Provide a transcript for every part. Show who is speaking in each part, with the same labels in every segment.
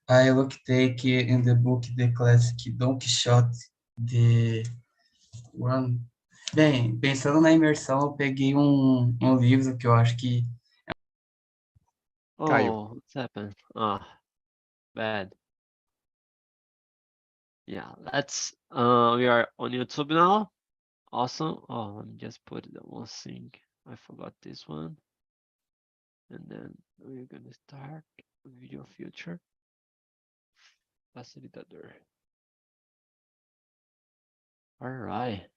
Speaker 1: I look take in the book the classic Don Quixote de One. Bem, pensando na imersão, eu peguei um livro que eu acho que.
Speaker 2: Caiu.
Speaker 3: Oh, what's happened? Ah, bad. Yeah, let's we are on YouTube now. Awesome. Oh, let me just put the one thing. I forgot this one. And then we're gonna start video future. Facilitador. All right.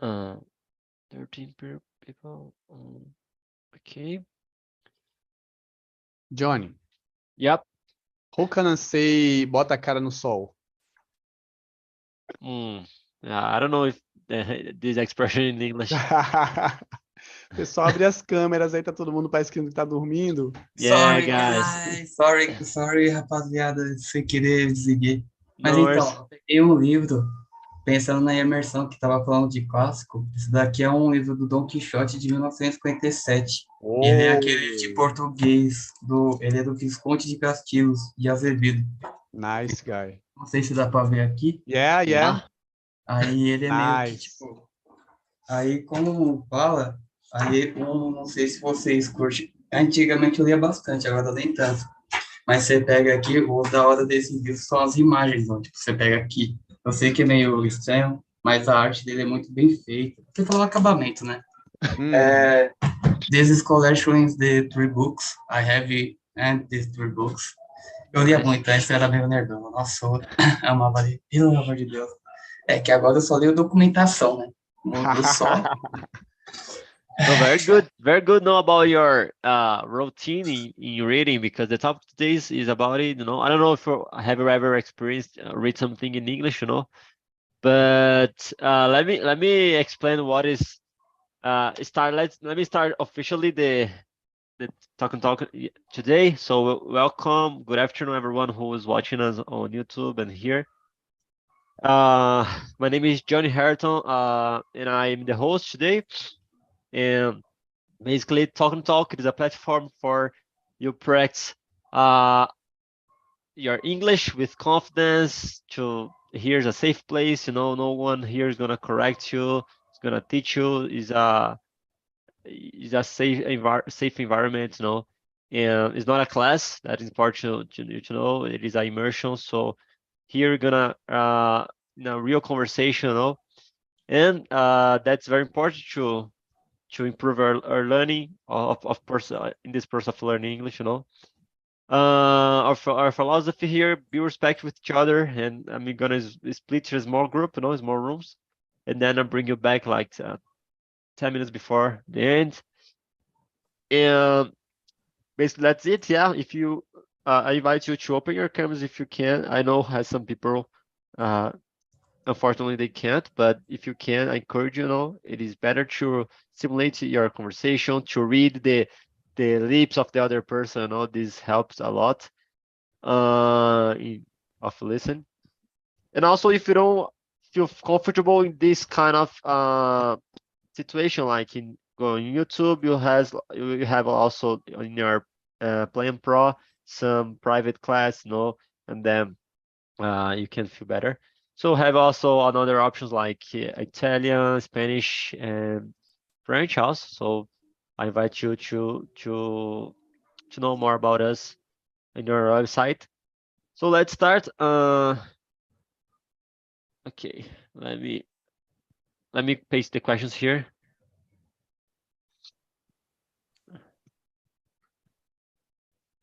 Speaker 3: 13 people. Okay.
Speaker 2: Johnny,
Speaker 3: Yep.
Speaker 2: how can I say bota a cara no sol?
Speaker 3: Yeah, I don't know if this expression in English.
Speaker 2: O pessoal abre as câmeras, aí tá todo mundo parece que tá dormindo.
Speaker 3: Yeah,
Speaker 1: Sorry,
Speaker 3: guys.
Speaker 1: guys. Sorry, rapaziada, sem querer desliguei. Mas
Speaker 3: No worries.
Speaker 1: então, eu peguei um livro, pensando na imersão que estava falando de clássico. Esse daqui é um livro do Dom Quixote de 1957. Ele é aquele de português, ele é do Visconde de Castilhos, de Azevedo.
Speaker 2: Nice guy.
Speaker 1: Não sei se dá para ver aqui.
Speaker 2: Yeah, yeah.
Speaker 3: Yeah.
Speaker 1: Aí ele é meio que
Speaker 2: Nice.
Speaker 1: tipo. Aí, como fala, aí não sei se vocês curtem. Antigamente eu lia bastante, agora nem tanto. Mas você pega aqui, o da hora desse livro são as imagens, ó. Tipo, você pega aqui. Eu sei que é meio estranho, mas a arte dele é muito bem feita. Você falou acabamento, né?
Speaker 2: Uhum.
Speaker 1: These collections, the three books I have, and these three books. Eu lia
Speaker 3: Nice.
Speaker 1: muito, antes eu era meio nerdão. Nossa, eu amava ler, pelo amor de Deus. É que agora eu só leio documentação, né? Mudou só.
Speaker 3: No, very good. Very good know about your routine in reading, because the topic today is about it. I don't know if you have you ever experienced read something in English, but let me explain what is start. Let me start officially the talk and talk today. So welcome, good afternoon, everyone who is watching us on YouTube and here. My name is Johnny Harrington, and I'm the host today. And basically, Talk and Talk is a platform for you practice your English with confidence. To here's a safe place. No one here is gonna correct you. It's gonna teach you. Is a safe environment. And it's not a class. That is important to know. It is an immersion. So here we're gonna real conversation. And that's very important to improve our learning of course in this process of learning English. Our philosophy here: be respectful with each other, and I'm gonna split to a small group, small rooms, and then I'll bring you back like 10 minutes before the end. And basically that's it. Yeah, if you I invite you to open your cameras if you can. I know has some people uh unfortunately they can't, but if you can, I encourage it is better to simulate your conversation, to read the lips of the other person. This helps a lot of listen. And also, if you don't feel comfortable in this kind of situation, like in going YouTube, you have also in your Plan Pro some private class, and then you can feel better. So have also another options like Italian, Spanish, and French also. So I invite you to know more about us in our website. So let's start. Okay, let me paste the questions here.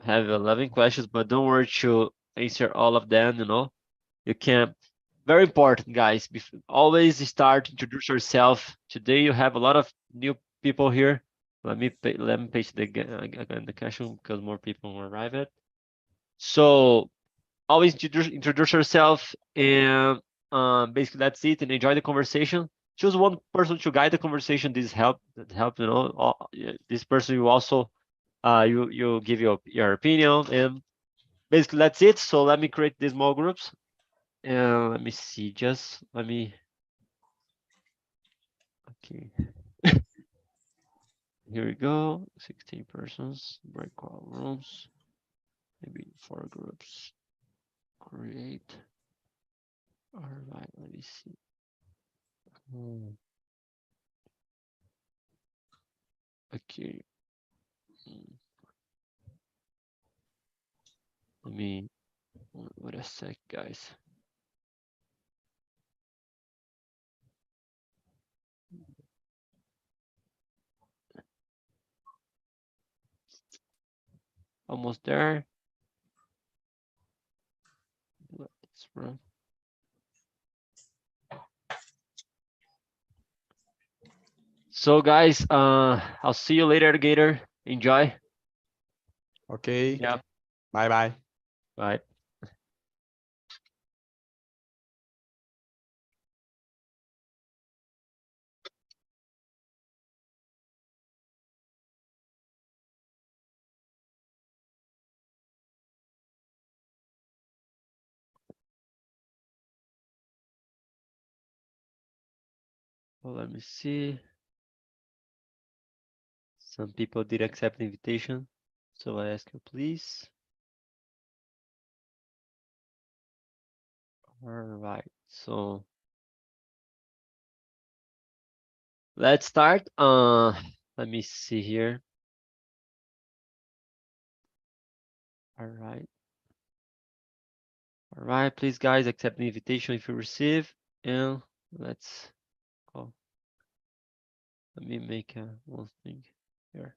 Speaker 3: I have 11 questions, but don't worry to answer all of them. You can. Very important, guys. Always start introduce yourself. Today you have a lot of new people here. Let me paste again the question because more people will arrive at. So always introduce yourself, and basically that's it. And enjoy the conversation. Choose one person to guide the conversation. This help. This person you also you give your opinion, and basically that's it. So let me create these small groups. And let me see, just let me, okay. Here we go, 16 persons, breakout rooms, maybe 4 groups. Create. All right, let me see. Okay. Let me, wait a sec, guys. Almost there. Let's run. So guys, I'll see you later, Gator. Enjoy.
Speaker 2: Okay.
Speaker 3: Yeah.
Speaker 2: Bye bye.
Speaker 3: Bye. Well, let me see. Some people did accept the invitation, so I ask you please. All right, so let's start. Let me see here. All right. All right, please guys accept the invitation if you receive, and let's go. Let me make one thing here.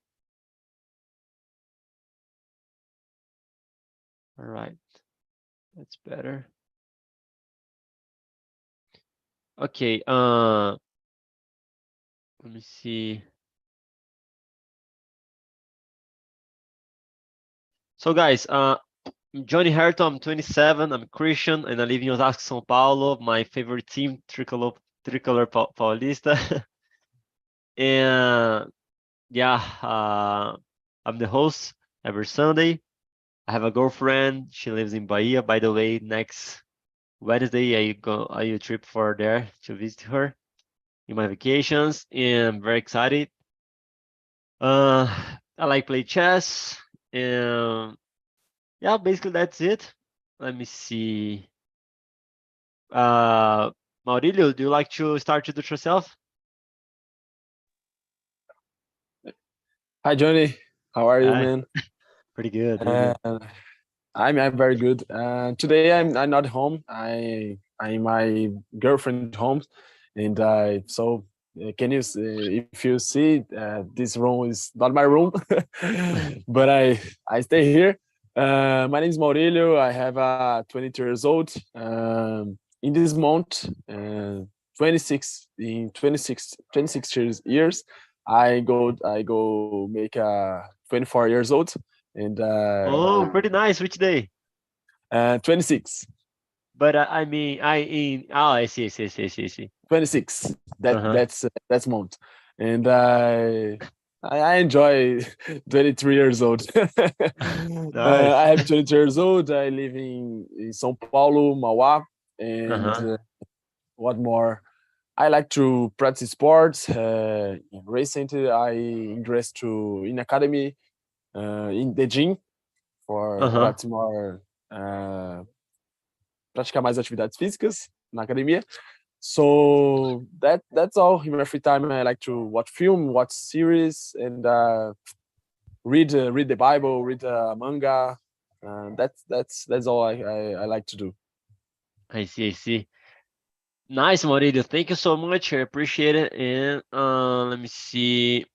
Speaker 3: All right, that's better. Okay, let me see. So guys, I'm Johnny Herto, I'm 27, I'm Christian, and I live in Osasco, São Paulo. My favorite team, Tricolor Paulista. And yeah, I'm the host every Sunday. I have a girlfriend, she lives in Bahia. By the way, next Wednesday, I trip for there to visit her in my vacations, and I'm very excited. I like play chess, and yeah, basically that's it. Let me see. Maurílio, do you like to start to do it yourself?
Speaker 4: Hi, Johnny. How are you,
Speaker 3: Hi.
Speaker 4: man?
Speaker 3: Pretty good, pretty good.
Speaker 4: I'm very good. Today I'm not home. I'm my girlfriend home, and so can you if you see this room is not my room, but I stay here. My name is Maurílio. I have 22 years old. In this month, 26 in 26 years, I go make 24 years old, and
Speaker 3: Oh, pretty nice. Which day?
Speaker 4: 26.
Speaker 3: But I mean, I see.
Speaker 4: 26.
Speaker 3: Uh-huh.
Speaker 4: That's month, and I enjoy 23 years old.
Speaker 3: Nice.
Speaker 4: I have 22 years old. I live in São Paulo, Mauá, and
Speaker 3: Uh-huh.
Speaker 4: what more? I like to practice sports. Recently, I ingressed to in academy in the gym for
Speaker 3: Uh-huh.
Speaker 4: practice more, praticar mais atividades físicas na academia. So that's all. In my free time, I like to watch film, watch series, and read the Bible, read manga. That's all I like to do.
Speaker 3: I see. Nice, Maurílio. Thank you so much. I appreciate it. And let me see.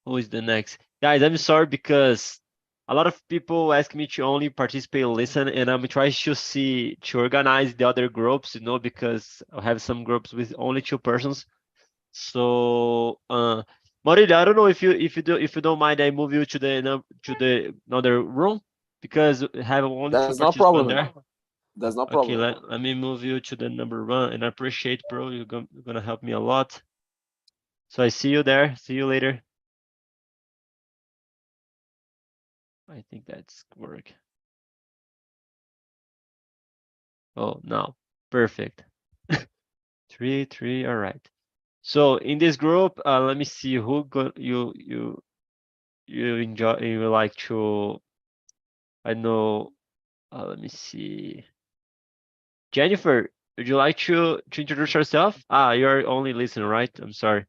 Speaker 3: Who is the next? Guys, I'm sorry because a lot of people ask me to only participate and listen, and I'm trying to organize the other groups, because I have some groups with only 2 persons. So, Maurílio, I don't know if you don't mind, I move you to the another room because we have only 2
Speaker 4: That's no
Speaker 3: participants
Speaker 4: problem.
Speaker 3: there.
Speaker 4: That's no
Speaker 3: Okay,
Speaker 4: problem.
Speaker 3: let me move you to the number 1, and I appreciate, bro. You're gonna help me a lot. So I see you there. See you later. I think that's work. Oh, no, perfect. 3. All right. So in this group, let me see who you enjoy. You like to, I know, Let me see. Jennifer, would you like to introduce yourself? You're only listening, right? I'm sorry.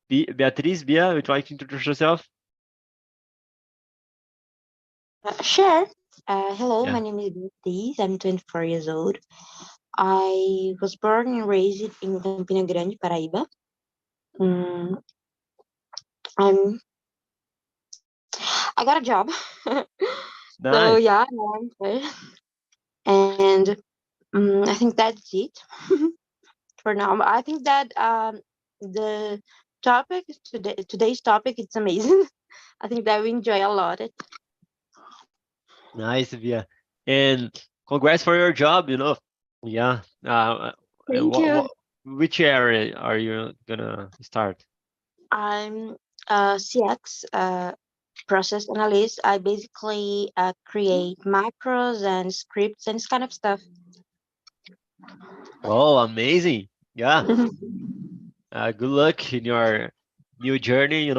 Speaker 3: Beatriz, Bia, would you like to introduce yourself?
Speaker 5: Sure. Hello,
Speaker 3: Yeah.
Speaker 5: my name is Beatriz. I'm 24 years old. I was born and raised in Campina Grande, Paraíba. Mm, I'm. I got a job. So
Speaker 3: Nice.
Speaker 5: yeah, now I'm here. And I think that's it for now. I think that the topic today's topic it's amazing. I think that we enjoy a lot it.
Speaker 3: Nice, Bia. And congrats for your job, Yeah. And
Speaker 5: Thank you.
Speaker 3: which area are you gonna start?
Speaker 5: I'm a CX process analyst. I basically create macros and scripts and this kind of stuff.
Speaker 3: Oh, amazing. Yeah. Good luck in your new journey,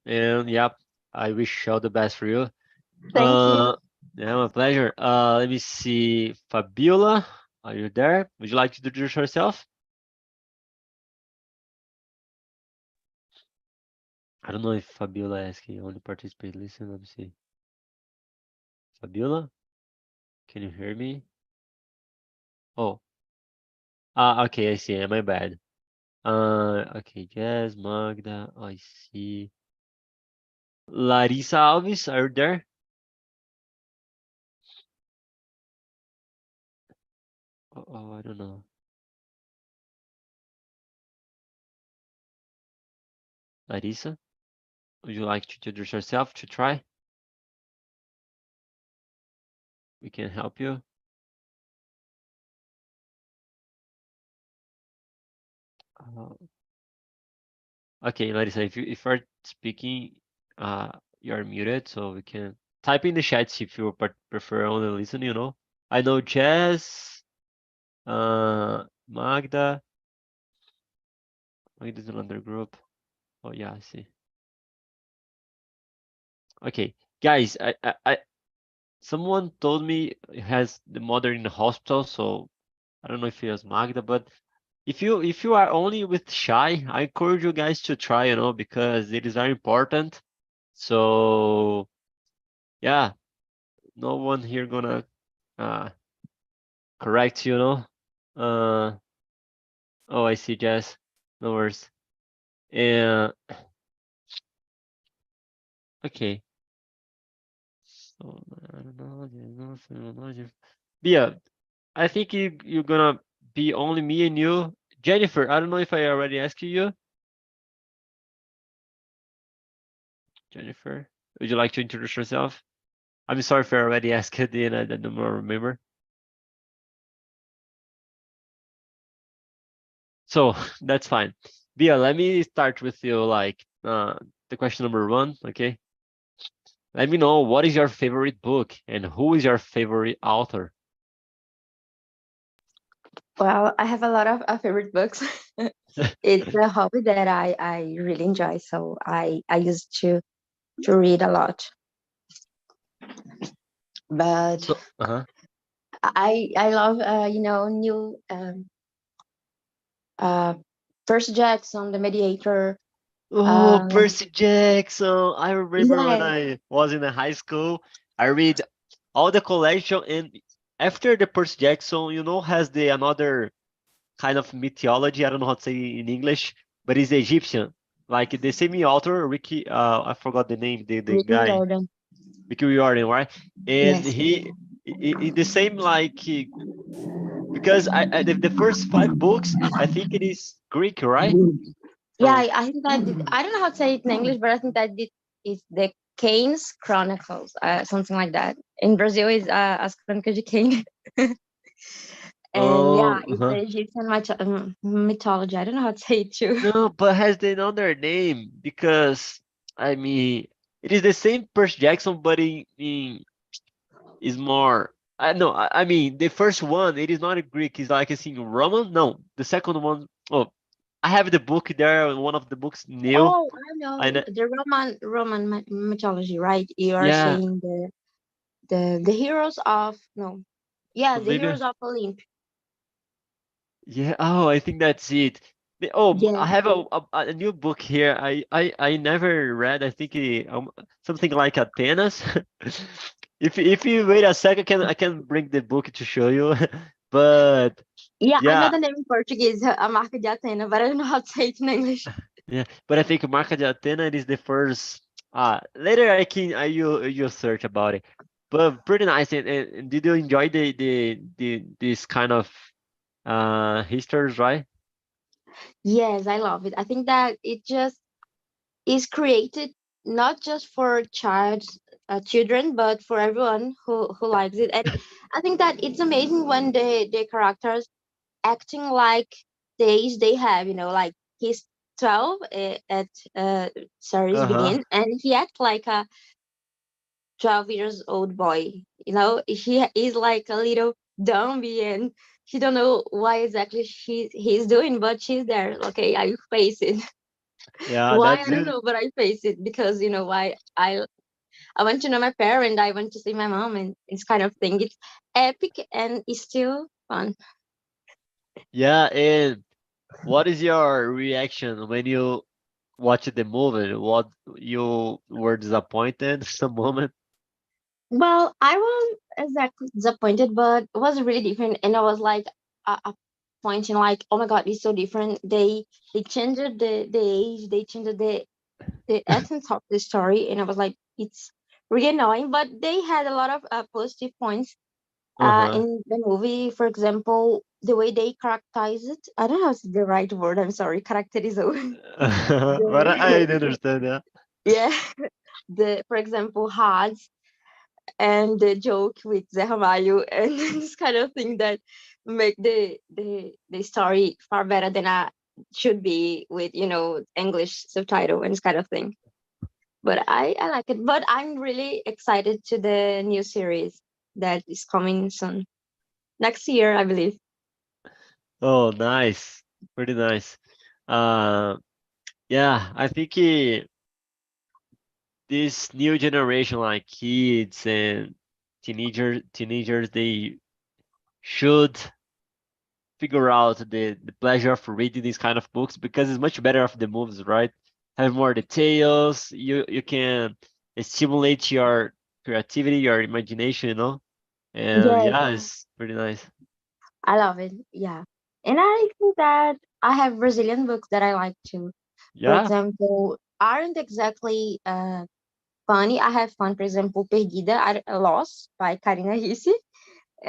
Speaker 3: and yeah, I wish all the best for you.
Speaker 5: Thank you.
Speaker 3: Yeah, my pleasure. Let me see. Fabiola, are you there? Would you like to introduce yourself? I don't know if Fabiola asking only participate. Listen, let me see. Fabiola, can you hear me? Oh, okay, I see. My bad. Okay, Jazz, Magda, I see. Larissa Alves, are you there? Oh, I don't know. Larissa, would you like to introduce yourself to try? We can help you. Okay, Larissa, if you're speaking, you're muted, so we can type in the chats if you prefer only listen. I know Jazz, Magda's another group. Oh yeah, I see. Okay, guys, someone told me it has the mother in the hospital, so I don't know if it was Magda, but if you are only with shy, I encourage you guys to try, because it is very important. So yeah, no one here gonna correct Uh, oh, I see, Jess. No worries. And okay. So I don't know. Bia, I think you're gonna be only me and you. Jennifer, I don't know if I already asked you. Jennifer, would you like to introduce yourself? I'm sorry if I already asked it and I don't more remember. So that's fine. Bia, let me start with you, like the question number 1, okay? Let me know what is your favorite book and who is your favorite author?
Speaker 5: Well, I have a lot of favorite books. It's a hobby that I really enjoy. So I used to read a lot. But
Speaker 3: So,
Speaker 5: I love new Percy Jackson, The Mediator.
Speaker 3: Oh, Percy Jackson. I remember when
Speaker 5: Yeah,
Speaker 3: I was in the high school, I read all the collection, and after the Percy Jackson, has the another kind of mythology. I don't know how to say in English, but it's Egyptian. Like the same author, Ricky, I forgot the name, the
Speaker 5: Ricky
Speaker 3: guy,
Speaker 5: Jordan.
Speaker 3: Ricky Riordan, right? And
Speaker 5: Yes.
Speaker 3: he the same like because the first 5 books, I think it is Greek, right?
Speaker 5: Yeah,
Speaker 3: No.
Speaker 5: I think that I don't know how to say it in English, but I think that it's the Kane's Chronicles, something like that. In Brazil, is As Crônicas de Kane. And yeah,
Speaker 3: Oh,
Speaker 5: it's the Egyptian mythology. I don't know how to say it too.
Speaker 3: no, but has the another name because I mean it is the same Percy Jackson, but in is more. I know. I mean the first one, it is not a Greek. It's like I think Roman. No, the second one. Oh, I have the book there. One of the books new.
Speaker 5: Oh, I
Speaker 3: I
Speaker 5: know
Speaker 3: know.
Speaker 5: the Roman mythology, right? You are
Speaker 3: Yeah,
Speaker 5: saying the the heroes of no, yeah, the
Speaker 3: Maybe.
Speaker 5: heroes of Olymp.
Speaker 3: Yeah. Oh, I think that's it. Oh,
Speaker 5: Yeah,
Speaker 3: I have a new book here. I never read. I think something like Apenas. If you wait a second, I can bring the book to show you. But
Speaker 5: yeah, I know
Speaker 3: yeah,
Speaker 5: the name in Portuguese, a marca de Atena, but I don't know how to say it in English.
Speaker 3: yeah. But I think Marca de Atena is the first. Later you'll search about it. But pretty nice. And did you enjoy the this kind of histories, right?
Speaker 5: Yes, I love it. I think that it just is created not just for children, but for everyone who likes it. And I think that it's amazing when the characters acting like the age they have. Like he's 12 at series
Speaker 3: Uh-huh.
Speaker 5: begin, and he acts like a 12 years old boy. He is like a little dummy, and he don't know why exactly he's doing, but she's there. Okay, I face it.
Speaker 3: Yeah,
Speaker 5: Why
Speaker 3: that's
Speaker 5: I don't
Speaker 3: it.
Speaker 5: know, but I face it because why I want to know my parent. I want to see my mom, and it's kind of thing. It's epic and it's still fun.
Speaker 3: Yeah, and what is your reaction when you watch the movie? What you were disappointed some moment?
Speaker 5: Well, I was exactly disappointed, but it was really different, and I was like a pointing like, oh my god, it's so different. They changed the age, they changed the essence of the story, and I was like, it's really annoying. But they had a lot of positive points
Speaker 3: Uh-huh.
Speaker 5: in the movie. For example, the way they characterize it. I don't know if it's the right word. I'm sorry, characterizo.
Speaker 3: But I
Speaker 5: the,
Speaker 3: understand, yeah.
Speaker 5: yeah, the for example, Hades and the joke with Zé Ramalho and this kind of thing that make the story far better than I should be with English subtitle and this kind of thing. But I like it. But I'm really excited to the new series that is coming soon next year, I believe.
Speaker 3: Oh, nice. Pretty nice. Uh, yeah, I think this new generation, like kids and teenagers, they should figure out the pleasure of reading these kind of books because it's much better of the movies, right? Have more details. You can stimulate your creativity, your imagination, And
Speaker 5: Yes,
Speaker 3: yeah, it's pretty nice.
Speaker 5: I love it. Yeah. And I think that I have Brazilian books that I like too. For
Speaker 3: Yeah.
Speaker 5: example, aren't exactly funny. I have fun. For example, Perdida, Lost by Karina Ricci.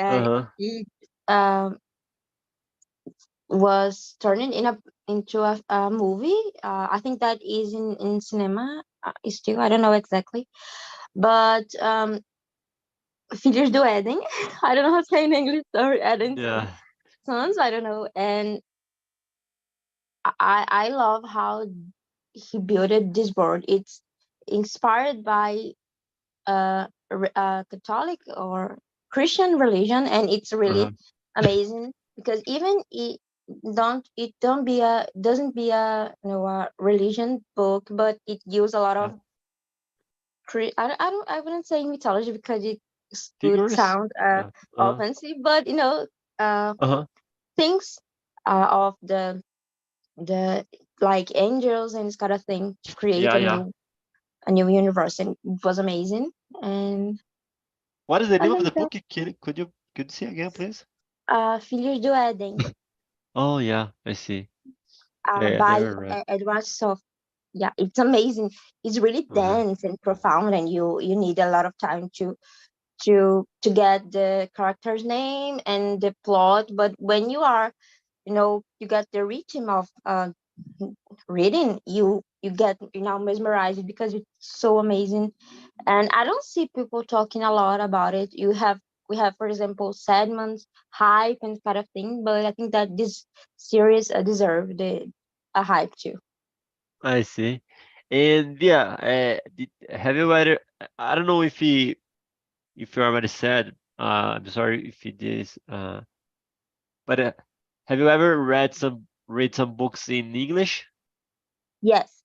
Speaker 3: Uh-huh.
Speaker 5: It um, was turned into a movie. I think that is in cinema still. I don't know exactly. But Filhos do Éden. I don't know how to say in English. Sorry, Éden's
Speaker 3: Yeah.
Speaker 5: sons. I don't know. And I love how he built this world. It's inspired by a Catholic or Christian religion, and it's really
Speaker 3: Uh-huh.
Speaker 5: amazing because even it don't be a doesn't be a a religion book, but it use a lot
Speaker 3: Yeah.
Speaker 5: of I wouldn't say mythology because it would
Speaker 3: Figures.
Speaker 5: sound
Speaker 3: Yeah. Uh-huh.
Speaker 5: offensive, but uh
Speaker 3: Uh-huh.
Speaker 5: things of the like angels and this kind of thing to create
Speaker 3: Yeah, yeah.
Speaker 5: a new universe, and it was amazing. And
Speaker 3: What is the
Speaker 5: I
Speaker 3: name of
Speaker 5: think
Speaker 3: the
Speaker 5: that
Speaker 3: book? Could you say again, please?
Speaker 5: Filhos do Éden
Speaker 3: Oh yeah, I see. Yeah, I
Speaker 5: by
Speaker 3: never read.
Speaker 5: Edward Soft. Yeah, it's amazing. It's really
Speaker 3: Uh-huh.
Speaker 5: dense and profound, and you need a lot of time to get the character's name and the plot. But when you are, you get the rhythm of reading, you get mesmerized because it's so amazing. And I don't see people talking a lot about it. We have, for example, segments, hype, and kind of thing. But I think that this series deserve a hype too.
Speaker 3: I see. And yeah, have you ever? I don't know if you already said. I'm sorry if it is. But have you ever read some books in English?
Speaker 5: Yes,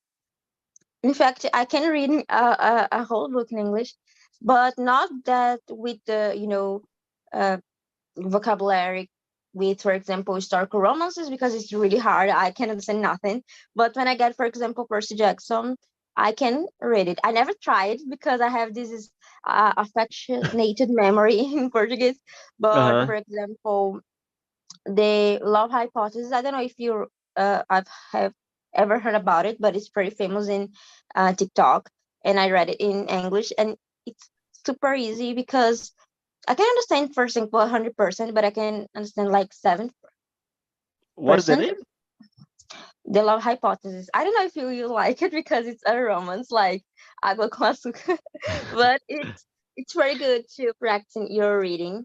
Speaker 5: in fact, I can read a whole book in English. but not that with the vocabulary with, for example, historical romances, because it's really hard. I can understand nothing. But when I get, for example, Percy Jackson, I can read it. I never tried because I have this affectionated memory in Portuguese. But
Speaker 3: Uh-huh.
Speaker 5: for example, the love hypothesis, I don't know if you I've have ever heard about it, but it's pretty famous in TikTok, and I read it in English, and it's super easy because I can understand, for example, 100%, but I can understand like 7%.
Speaker 3: What is the name?
Speaker 5: The love hypothesis. I don't know if you like it because it's a romance like Água com Açúcar, but it's very good to practice your reading.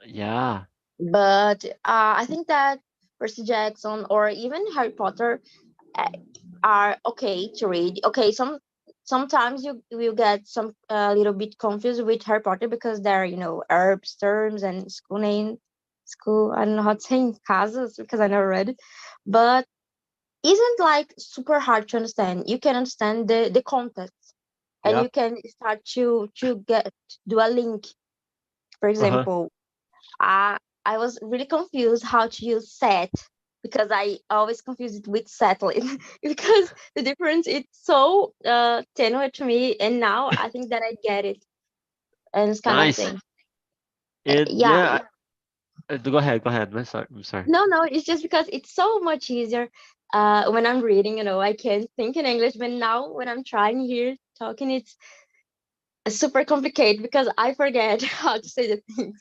Speaker 3: Yeah.
Speaker 5: But I think that Percy Jackson or even Harry Potter uh, are okay to read. Okay, sometimes you will get some little bit confused with Harry Potter because there are herbs, terms, and school name. School, I don't know how to say in casas because I never read it, but isn't like super hard to understand. You can understand the context, and
Speaker 3: Yeah.
Speaker 5: you can start to get do a link. For
Speaker 3: Uh-huh.
Speaker 5: example, I was really confused how to use set because I always confuse it with satellite because the difference it's so tenuous to me, and now I think that I get it, and it's kind of
Speaker 3: Nice.
Speaker 5: thing.
Speaker 3: And
Speaker 5: Yeah,
Speaker 3: yeah, go ahead, go ahead. I'm sorry.
Speaker 5: no, it's just because it's so much easier when I'm reading. I can think in English, but now when I'm trying here talking, it's super complicated because I forget how to say the things.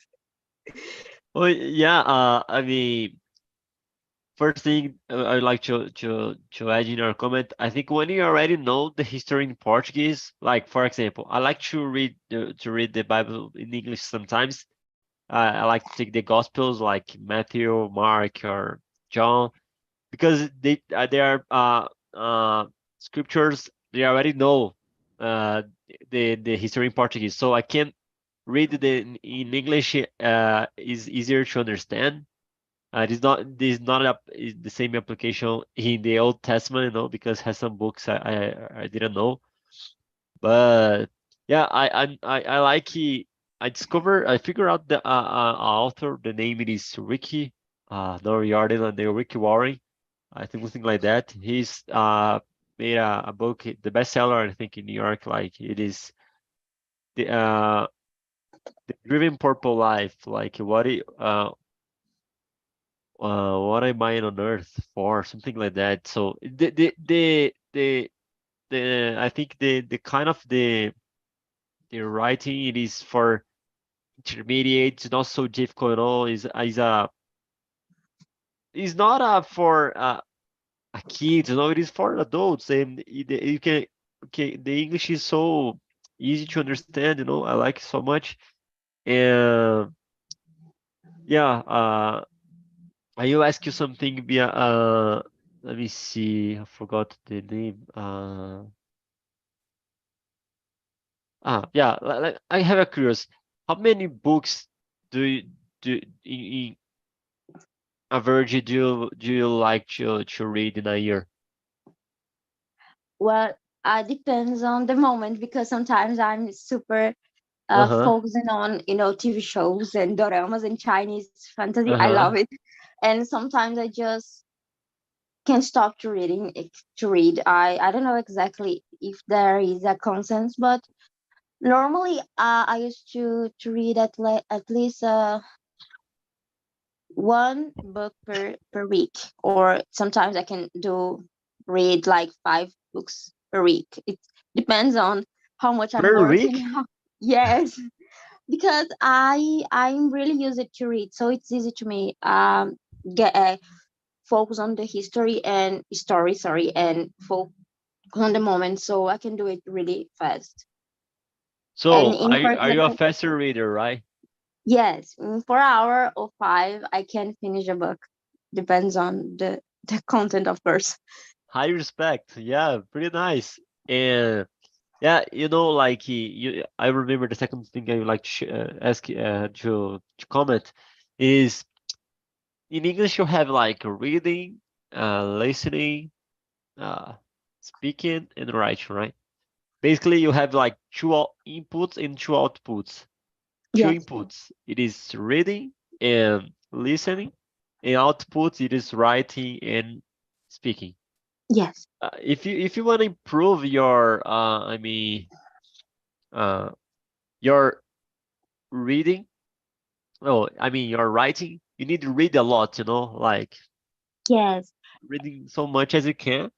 Speaker 3: Well, yeah, I mean, first thing I'd like to add in your comment, I think when you already know the history in Portuguese, like for example, I like to read the Bible in English sometimes. I like to take the Gospels like Matthew, Mark, or John, because they are scriptures they already know the history in Portuguese, so I can read in English is easier to understand. This is not the same application in the Old Testament, because it has some books I didn't know. But yeah, I like it. I figure out the author. The name it is Ricky, no Jordan, and the Ricky Warren. I think something like that. He's made a book, the bestseller, I think, in New York. Like it is the Driven Purple Life. Like what am I on Earth for? Something like that. So the I think the kind of the writing it is for intermediate. It's not so difficult at all. Is not for a kids, it is for adults, and you can. Okay, the English is so easy to understand. I like it so much, and yeah. I will ask you something via. Let me see. I forgot the name. Yeah. I have a curious. How many books do you do in average do you like to read in a year?
Speaker 5: Well, depends on the moment because sometimes I'm super
Speaker 3: Uh-huh.
Speaker 5: focusing on TV shows and doramas and Chinese fantasy. I love
Speaker 3: Uh-huh.
Speaker 5: it, and sometimes I just can't stop to read. I don't know exactly if there is a consensus, but normally I used to read at least one book per week, or sometimes I can do read like 5 books per week. It depends on how much I'm
Speaker 3: Per
Speaker 5: working.
Speaker 3: week?
Speaker 5: Yes, because I'm really used to read, so it's easy to me get focus on the history and story, sorry, and focus on the moment, so I can do it really fast. And
Speaker 3: So
Speaker 5: in, for
Speaker 3: are you a
Speaker 5: example,
Speaker 3: faster reader, right?
Speaker 5: yes, in 4 hour or 5, I can finish a book. Depends on the content, of course.
Speaker 3: High respect. Yeah, pretty nice. And yeah, like I remember the second thing I would like to ask to comment is in English you have like reading, listening, uh, speaking, and writing, right? basically you have like two inputs and two outputs. Two
Speaker 5: Yes.
Speaker 3: inputs, it is reading and listening, and outputs, it is writing and speaking.
Speaker 5: Yes.
Speaker 3: If you want to improve your your reading, your writing, you need to read a lot, like
Speaker 5: Yes.
Speaker 3: reading so much as you can.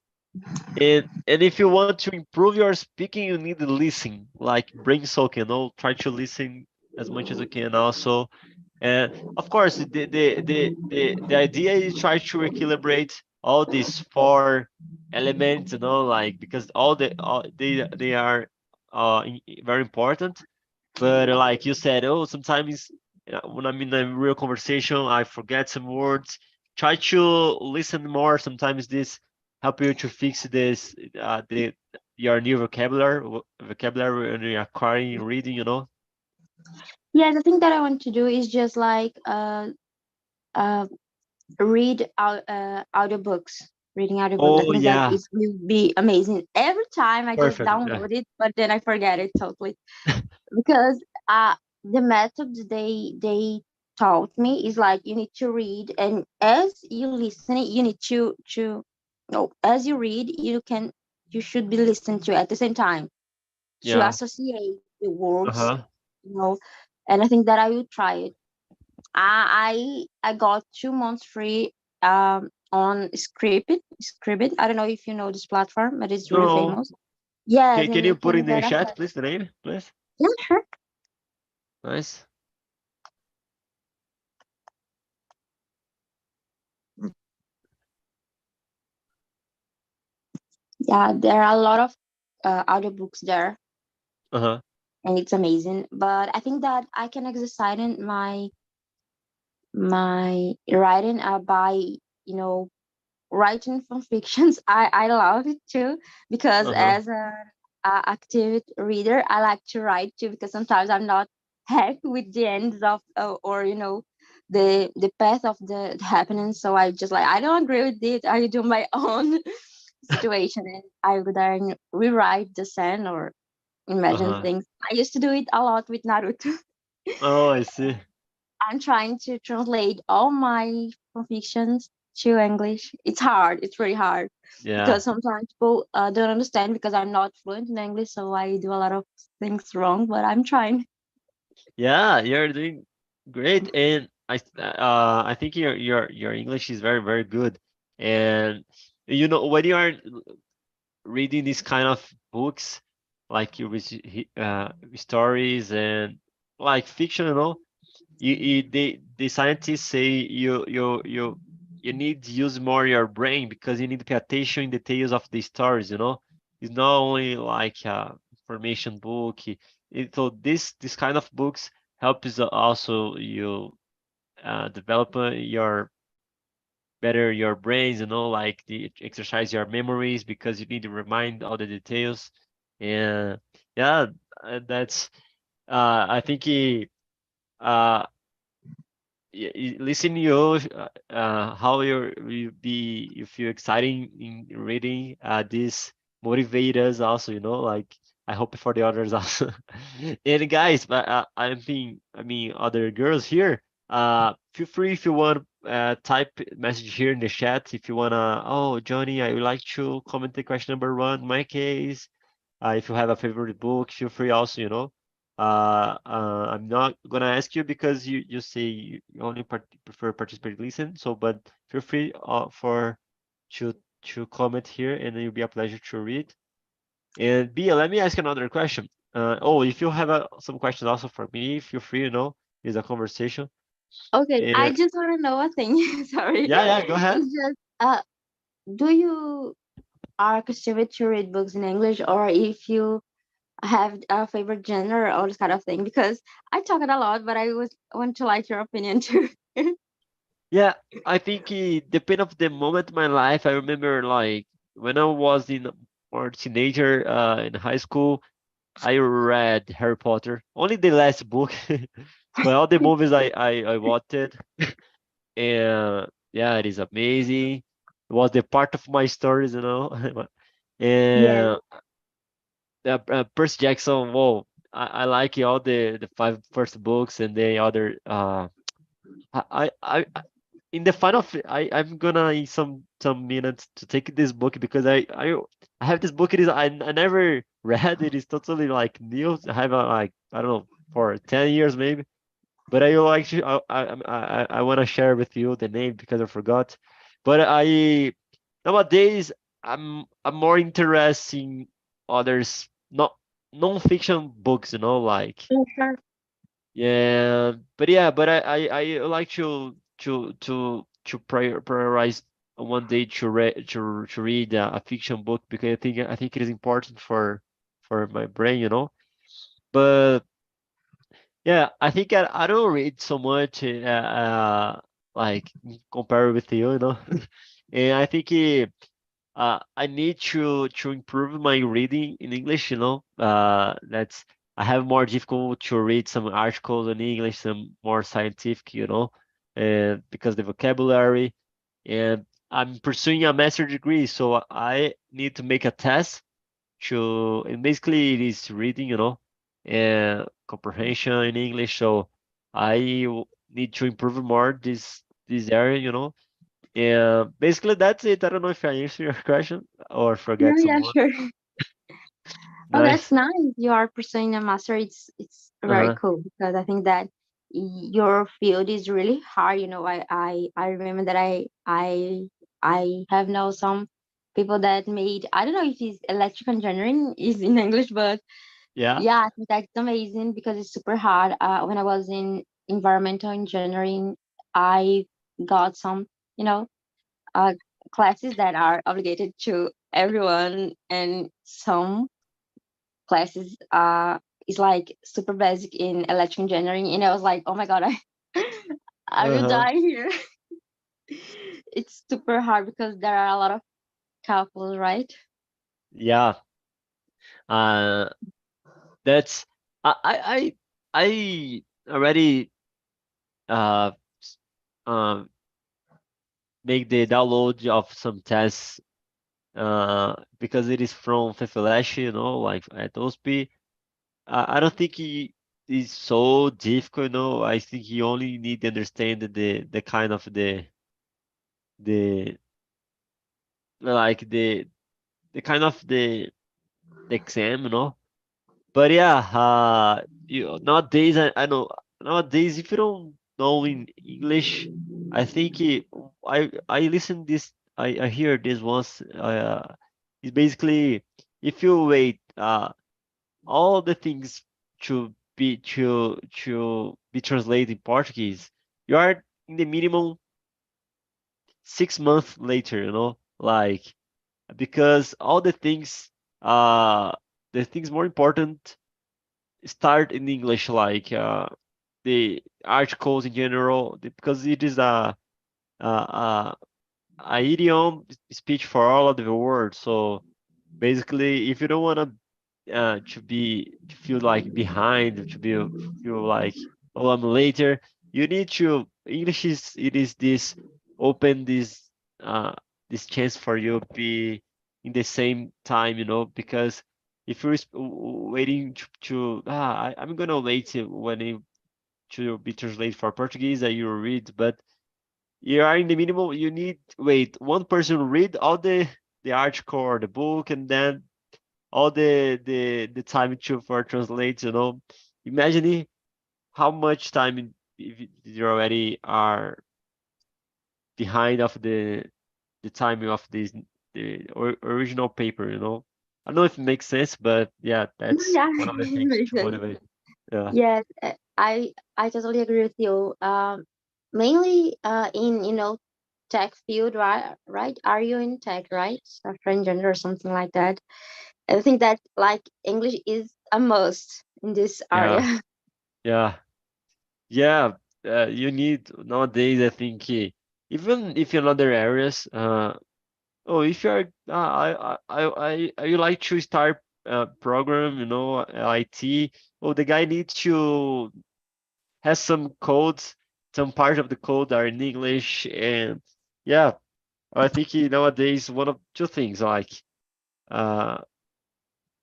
Speaker 3: And if you want to improve your speaking, you need to listen, like brain soak, try to listen as much as you can also. And of course, the idea is try to equilibrate all these four elements, like, because they are very important. But like you said, sometimes when I'm in a real conversation, I forget some words. Try to listen more. Sometimes this help you to fix this your new vocabulary when you're acquiring reading.
Speaker 5: Yeah, the thing that I want to do is just like uh read out audiobooks. Reading audiobooks. I
Speaker 3: Oh
Speaker 5: think that
Speaker 3: yeah,
Speaker 5: it will be amazing. Every time I just
Speaker 3: perfect. Yeah.
Speaker 5: download it, but then I forget it totally. Because the methods they taught me is like you need to read, and as you listen you need to no, as you read you should be listening to at the same time to
Speaker 3: Yeah.
Speaker 5: associate the words,
Speaker 3: Uh-huh.
Speaker 5: you know. And I think that I will try it. I got 2 months free on Scribd. I don't know if you know this platform, but it's really
Speaker 3: No.
Speaker 5: famous. Yes,
Speaker 3: Can
Speaker 5: and
Speaker 3: you
Speaker 5: you
Speaker 3: put
Speaker 5: can
Speaker 3: in the
Speaker 5: get
Speaker 3: chat,
Speaker 5: access.
Speaker 3: please, the name, please?
Speaker 5: Yeah, sure.
Speaker 3: Nice.
Speaker 5: Yeah, there are a lot of audiobooks there,
Speaker 3: Uh-huh.
Speaker 5: and it's amazing. But I think that I can exercise in my writing by writing from fictions. I love it too, because
Speaker 3: Uh-huh.
Speaker 5: as a active reader, I like to write too, because sometimes I'm not happy with the ends of or the path of the happening. So I just like, I don't agree with it. I do my own situation, and I would then rewrite the scene or imagine
Speaker 3: Uh-huh.
Speaker 5: things. I used to do it a lot with Naruto.
Speaker 3: Oh, I see.
Speaker 5: I'm trying to translate all my fictions to English. It's hard. It's really hard,
Speaker 3: Yeah.
Speaker 5: because sometimes people don't understand because I'm not fluent in English, so I do a lot of things wrong. But I'm trying.
Speaker 3: Yeah, you're doing great. And I think your English is very, very good. And when you are reading these kind of books, like stories and like fiction, the scientists say you need to use more your brain, because you need to pay attention in details of the stories. It's not only like a information book. So this kind of books helps also you develop your brains, like the exercise your memories, because you need to remind all the details. And yeah, that's I think uh listen you how you feel exciting in reading this motivate us also, like I hope for the others also. And guys, but other girls here, feel free if you want type message here in the chat if you wanna. Oh, Johnny, I would like to comment the question number one in my case. If you have a favorite book, feel free also, I'm not gonna ask you because you say you only prefer participate listen. So, but feel free for to comment here, and it'll be a pleasure to read. And Bia, let me ask another question. If you have some questions also for me, feel free. It's a conversation.
Speaker 5: Okay, I
Speaker 3: And
Speaker 5: just want to know a thing. Sorry,
Speaker 3: yeah, go ahead.
Speaker 5: it's just do you are accustomed to read books in English, or if you have a favorite genre or this kind of thing? Because I talk it a lot, but I want to like your opinion too.
Speaker 3: Yeah, I think it depend of the moment in my life. I remember like when I was in more teenager in high school, I read Harry Potter, only the last book, but all the movies I watched it, and yeah, it is amazing. It was the part of my stories.
Speaker 5: Yes.
Speaker 3: And Percy Jackson. Whoa, I like all the five first books and the other. I in the final, I'm gonna in some minutes to take this book because I have this book. It is I never read. It is totally like new. I have like I don't know for 10 years maybe. But I like to I want to share with you the name because I forgot. But I nowadays I'm more interested in others not non-fiction books, like
Speaker 5: Sure.
Speaker 3: yeah. But yeah, but I like to prioritize one day to read a fiction book because I think it is important for my brain, But yeah, I think I don't read so much, like compared with you. And I think I need to improve my reading in English. That's I have more difficult to read some articles in English, some more scientific, and because the vocabulary. And I'm pursuing a master degree, so I need to make a test and basically it is reading, and comprehension in English. So need to improve more this area, And basically that's it. I don't know if I answered your question or
Speaker 5: Yeah,
Speaker 3: forget
Speaker 5: yeah,
Speaker 3: someone.
Speaker 5: sure. Oh, that's
Speaker 3: Nice.
Speaker 5: nice. You are pursuing a master. It's very
Speaker 3: Uh-huh.
Speaker 5: cool because I think that your field is really hard. I remember that I have know some people that made, I don't know if it's electrical engineering is in English, but
Speaker 3: Yeah.
Speaker 5: yeah, I think that's amazing because it's super hard. When I was in environmental engineering, I got some, you know, uh, classes that are obligated to everyone, and some classes is like super basic in electrical engineering, and I was like, oh my god, I will
Speaker 3: Uh-huh.
Speaker 5: die here. It's super hard because there are a lot of couples, right?
Speaker 3: Yeah. Uh that's I already uh s- um make the download of some tests because it is from Fefeleche, like at OSP. I don't think he is so difficult, I think he only need to understand the kind of the like the kind of the exam, But yeah, nowadays I know nowadays if you don't know in English, I think I listen this I hear this once. It's basically if you wait all the things to be translated in Portuguese, you are in the minimum 6 months later, like because all the things more important start in English, like the articles in general, because it is a, a idiom speech for all of the words. So basically, if you don't want to feel like behind, feel like oh I'm later, you need to English is it is this open uh this chance for you be in the same time, because if you're waiting I'm gonna wait when it to be translated for Portuguese that you read, but you are in the minimum. You need wait one person read all the article or the book, and then all the time to for translate. Imagine how much time if you already are behind of the timing of the original paper. I don't know if it makes sense, but yeah, that's
Speaker 5: Yeah,
Speaker 3: one of the things
Speaker 5: makes
Speaker 3: to
Speaker 5: sense.
Speaker 3: motivate. Yeah.
Speaker 5: Yes, I totally agree with you. Mainly in tech field, right? Right? Are you in tech, right? Software engineer or something like that. I think that like English is a must in this
Speaker 3: Yeah.
Speaker 5: area.
Speaker 3: Yeah. Yeah, you need nowadays. I think even if in other areas, if you're, you like to start program, IT. Oh, the guy needs to has some codes, some part of the code are in English, and yeah, I think nowadays one of two things like uh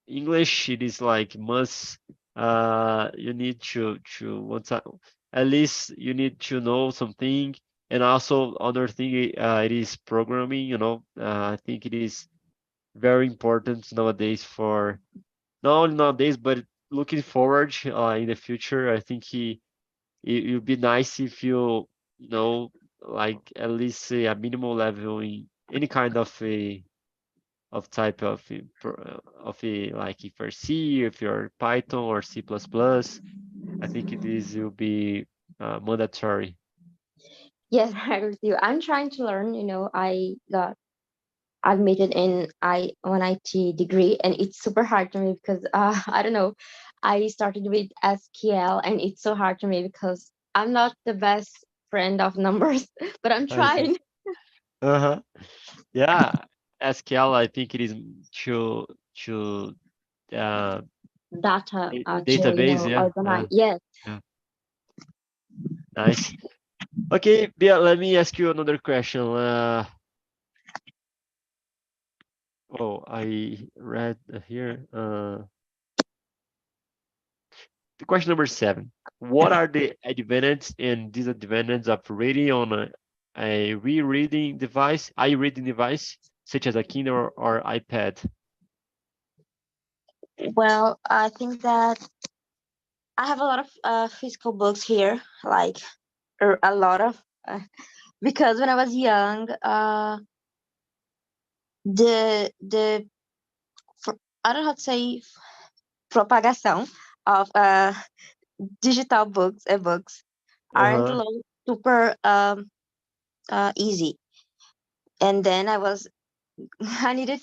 Speaker 3: English, it is like must. You need to once at least you need to know something, and also other thing. It is programming. I think it is very important nowadays for not only nowadays but looking forward in the future. I think it would be nice if you know like at least a minimal level in any kind of a of type of a like if you're C, if you're Python or C++. I think this will be mandatory.
Speaker 5: Yes, I agree with you. I'm trying to learn. I got admitted in one IT degree, and it's super hard to me because I don't know. I started with SQL, and it's so hard to me because I'm not the best friend of numbers, but I'm
Speaker 3: I see.
Speaker 5: trying.
Speaker 3: Uh-huh. Yeah, SQL, I think it is to uh,
Speaker 5: Data to
Speaker 3: database. Yeah,
Speaker 5: organize. Yes.
Speaker 3: yeah, nice. Okay, Bia, let me ask you another question. I read here. The question number 7. What are the advantages and disadvantages of reading on a rereading device, reading device, such as a Kindle or iPad?
Speaker 5: Well, I think that I have a lot of physical books here, like a lot of, because when I was young, the I don't know how to say propagação of digital books, books aren't
Speaker 3: Uh-huh.
Speaker 5: super easy. And then I needed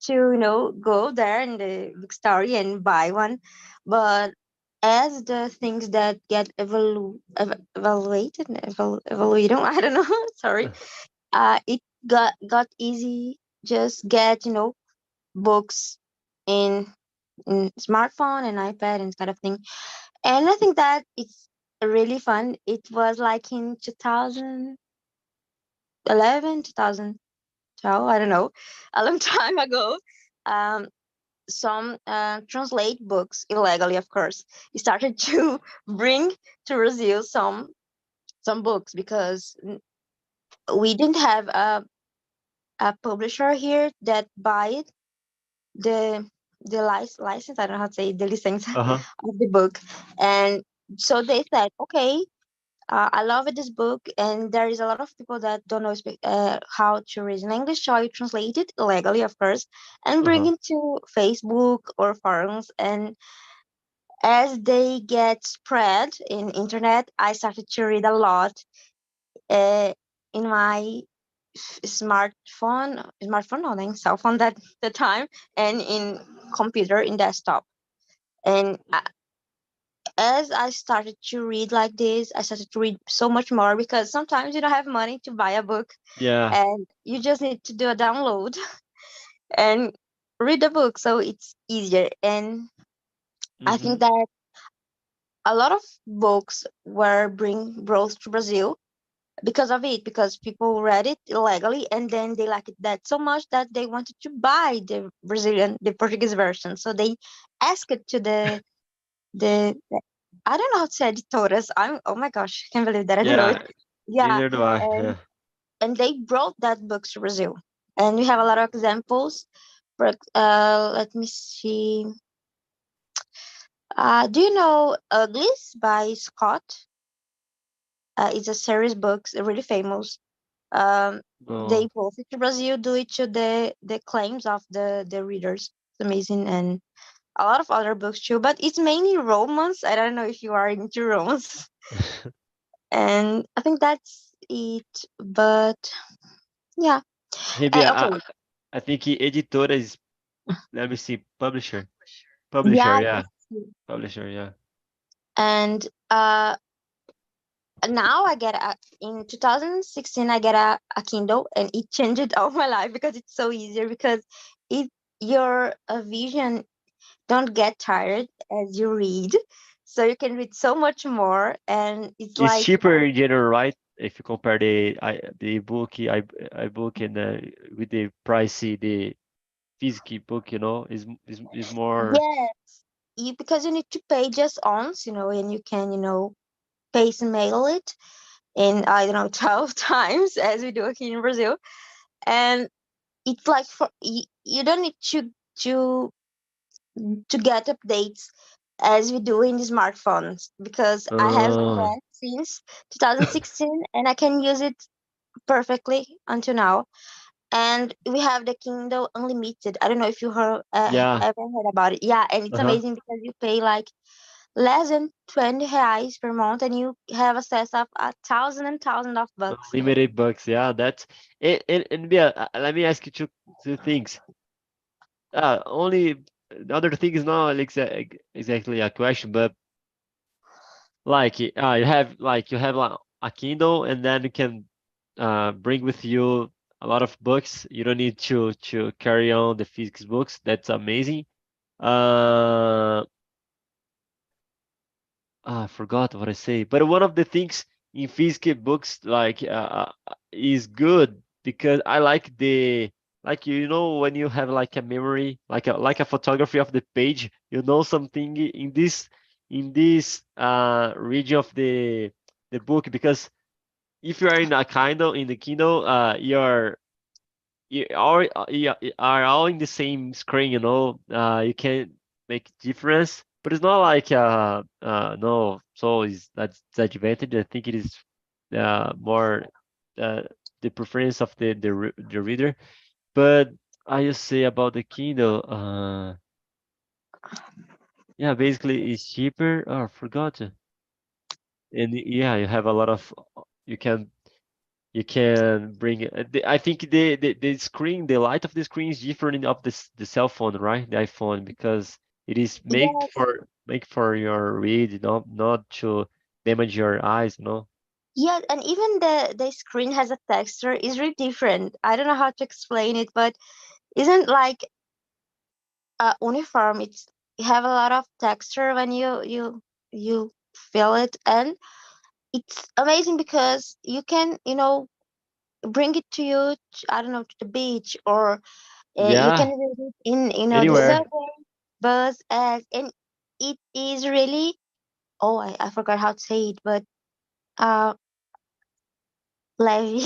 Speaker 5: to go there in the bookstore and buy one. But as the things that get evaluated, I don't know, sorry, it got easy. Just get books in smartphone and iPad and kind of thing. And I think that it's really fun. It was like in 2011, 2012, I don't know, a long time ago. Um, some translate books illegally, of course, started to bring to Brazil some books because we didn't have a publisher here that buy the license. I don't know how to say the license
Speaker 3: Uh-huh.
Speaker 5: of the book, and so they said, okay, I love this book, and there is a lot of people that don't know how to read in English, so I translate it legally, of course, and bring
Speaker 3: Uh-huh.
Speaker 5: it to Facebook or forums. And as they get spread in internet, I started to read a lot in my smartphone, no, then cell phone that the time, and in computer, in desktop. And as I started to read like this, I started to read so much more because sometimes you don't have money to buy a book,
Speaker 3: Yeah.
Speaker 5: and you just need to do a download and read the book, so it's easier. And I
Speaker 3: Mm-hmm.
Speaker 5: think that a lot of books were brought to Brazil because of it, because people read it illegally and then they liked it that so much that they wanted to buy the Portuguese version. So they asked it to the I don't know how to say editoras. Oh my gosh, I can't believe that I don't know it.
Speaker 3: Yeah,
Speaker 5: Yeah,
Speaker 3: neither do I.
Speaker 5: and
Speaker 3: Yeah.
Speaker 5: they brought that books to Brazil, and we have a lot of examples. Let me see. Do you know Uglies by Scott? It's a series books, really famous. They
Speaker 3: No.
Speaker 5: brought it to Brazil due to the claims of the readers. It's amazing, and a lot of other books too. But it's mainly romance. I don't know if you are into romance. And I think that's it. But yeah,
Speaker 3: Maybe
Speaker 5: okay,
Speaker 3: I think editora is, let me see, publisher.
Speaker 5: yeah,
Speaker 3: Publisher, yeah.
Speaker 5: that's it.
Speaker 3: Publisher, yeah.
Speaker 5: And now I get in 2016 I get a Kindle, and it changed all my life because it's so easier, because it your vision don't get tired as you read, so you can read so much more, and it's
Speaker 3: It's
Speaker 5: like
Speaker 3: cheaper in general, right? If you compare the book, I book and with the pricey, the physical book, you know, is more.
Speaker 5: Yes, because you need to pay just once, and you can, paste and mail it in, I don't know, 12 times as we do here in Brazil. And it's like you don't need to to get updates as we do in the smartphones, because I have
Speaker 3: Uh,
Speaker 5: that since 2016 and I can use it perfectly until now. And we have the Kindle Unlimited. I don't know if you
Speaker 3: yeah.
Speaker 5: ever heard about it. Yeah, and it's
Speaker 3: Uh-huh.
Speaker 5: amazing because you pay like less than 20 reais per month and you have access of a thousand and thousand of books.
Speaker 3: Unlimited books. Yeah, that's it. And yeah, let me ask you two things. Only the other thing is not exactly a question, but like you have like a Kindle, and then you can bring with you a lot of books. You don't need to carry on the physics books. That's amazing. Uh, I forgot what I say, but one of the things in physical books is good because I like when you have like a memory, like a photography of the page, you know something in this region of the book, because if you are in the Kindle, you are all in the same screen, you know. You can make difference, but it's not like no. So is that's the advantage. I think it is more uh, the preference of the reader. But I just say about the Kindle, yeah, basically it's cheaper. Oh, I forgot. And yeah, you have a lot of you can bring I think the screen, the light of the screen is different of the cell phone, right? The iPhone, because it is made
Speaker 5: Yes,
Speaker 3: for your read, not to damage your eyes, you know.
Speaker 5: yes, and even the screen has a texture is really different. I don't know how to explain it, but isn't like uniform. It's you have a lot of texture when you feel it, and it's amazing because you can bring it to you. I don't know, to the beach, or you can
Speaker 3: Yeah,
Speaker 5: read it in the
Speaker 3: anywhere.
Speaker 5: subway, bus, and it is really. Oh, I forgot how to say it, but uh, levy.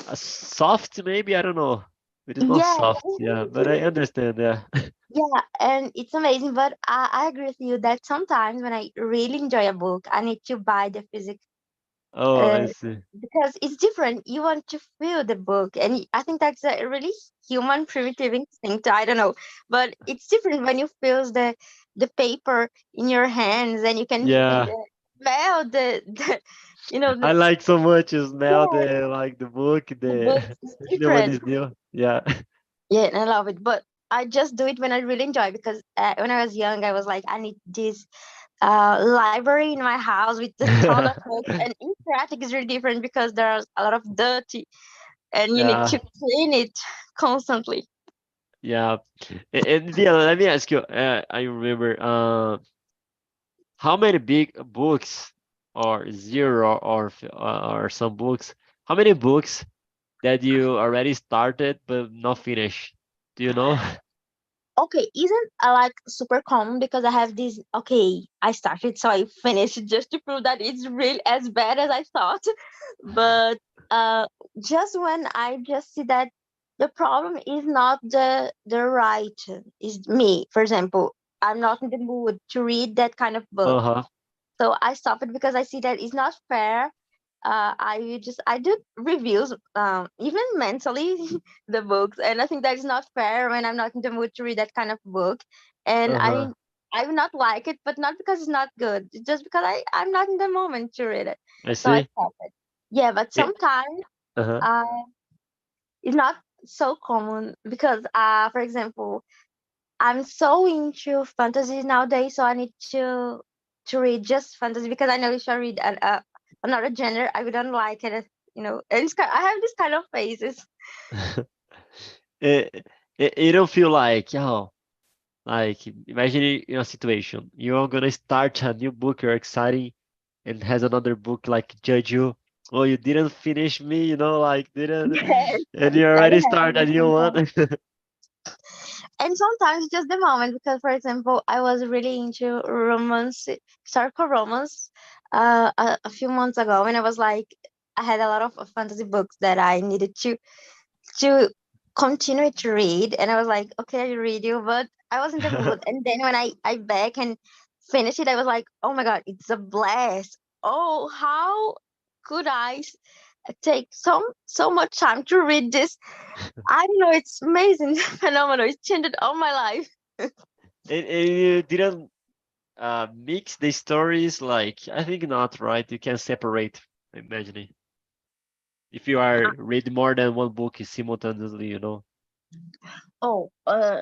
Speaker 3: A soft, maybe, I don't know. It is not
Speaker 5: Yeah,
Speaker 3: soft, yeah, but I understand. Yeah.
Speaker 5: yeah, and it's amazing. But I agree with you that sometimes when I really enjoy a book, I need to buy the physical
Speaker 3: Oh,
Speaker 5: uh,
Speaker 3: I see.
Speaker 5: because it's different. You want to feel the book, and I think that's a really human primitive instinct. I don't know, but it's different when you feel the paper in your hands, and you can
Speaker 3: Yeah,
Speaker 5: smell the
Speaker 3: I
Speaker 5: the
Speaker 3: like so much to smell
Speaker 5: yeah,
Speaker 3: the book,
Speaker 5: the book is
Speaker 3: especially when
Speaker 5: different.
Speaker 3: it's new. Yeah.
Speaker 5: Yeah, and I love it. But I just do it when I really enjoy, because when I was young, I was like, I need this library in my house with a ton of books. And in practice, it's really different because there's a lot of dirty and you need
Speaker 3: Yeah,
Speaker 5: to clean it constantly.
Speaker 3: yeah. And yeah, let me ask you. I remember. How many big books, or zero, or some books? How many books that you already started but not finished? Do you know?
Speaker 5: Okay, isn't like super common because I have this. Okay, I started, so I finished just to prove that it's really as bad as I thought. But uh, just when I just see that the problem is not the writer, is me. For example, I'm not in the mood to read that kind of book,
Speaker 3: Uh-huh.
Speaker 5: so I stop it because I see that it's not fair. I do reviews, even mentally, the books, and I think that is not fair when I'm not in the mood to read that kind of book, and
Speaker 3: Uh-huh.
Speaker 5: I will not like it, but not because it's not good, it's just because I'm not in the moment to read it,
Speaker 3: I
Speaker 5: so I
Speaker 3: see.
Speaker 5: stop it. Yeah, but
Speaker 3: Yeah.
Speaker 5: sometimes
Speaker 3: Uh-huh.
Speaker 5: uh, it's not so common because, for example, I'm so into fantasy nowadays, so I need to read just fantasy because I know if I read another genre, I wouldn't like it. And I have this kind of phases.
Speaker 3: You don't feel like, like imagine in a situation you're gonna start a new book, you're exciting, and has another book like judge you. Oh, you didn't finish me, like didn't,
Speaker 5: Yes,
Speaker 3: and you
Speaker 5: that
Speaker 3: already start a
Speaker 5: happens
Speaker 3: new
Speaker 5: sometimes.
Speaker 3: one.
Speaker 5: and sometimes it's just the moment because, for example, I was really into romance, historical romance, a few months ago, and I was like, I had a lot of fantasy books that I needed to continue to read, and I was like, okay, I read you, but I was in the mood, and then when I back and finished it, I was like, oh my god, it's a blast. Oh, how could take so much time to read this? I don't know, it's amazing, phenomenal. It changed all my life.
Speaker 3: And you didn't mix the stories, like, I think not, right? You can separate, imagining. If you are read more than one book simultaneously, you know.
Speaker 5: Oh,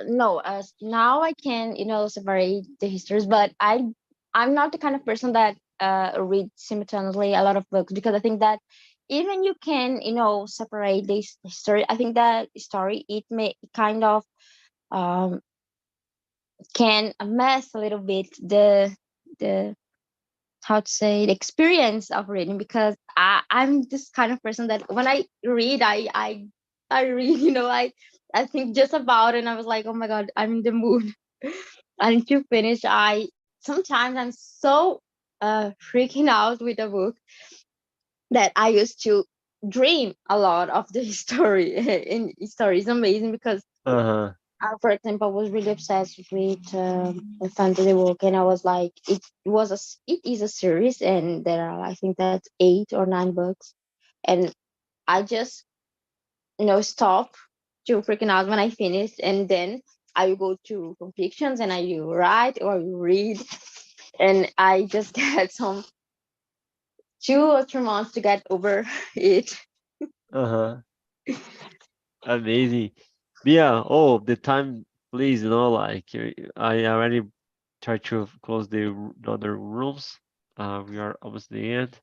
Speaker 5: no. As now I can, separate the histories, but I'm not the kind of person that read simultaneously a lot of books because I think that even you can, separate this story. I think that story it may kind of um can mess a little bit the how to say the experience of reading because I'm this kind of person that when I read I read I think just about it and I was like, oh my god, I'm in the mood. I need to finish. I sometimes I'm so freaking out with a book that I used to dream a lot of the story. And story is amazing because
Speaker 3: Uh-huh.
Speaker 5: for example, I was really obsessed with a fantasy book, and I was like, it is a series, and there are I think that's 8 or 9 books, and I just stop to freaking out when I finish, and then I will go to convictions and I will write or will read, and I just get some 2 or 3 months to get over it.
Speaker 3: Uh-huh. Amazing. Yeah, oh, the time, please, like I already tried to close the other rooms. We are almost the end.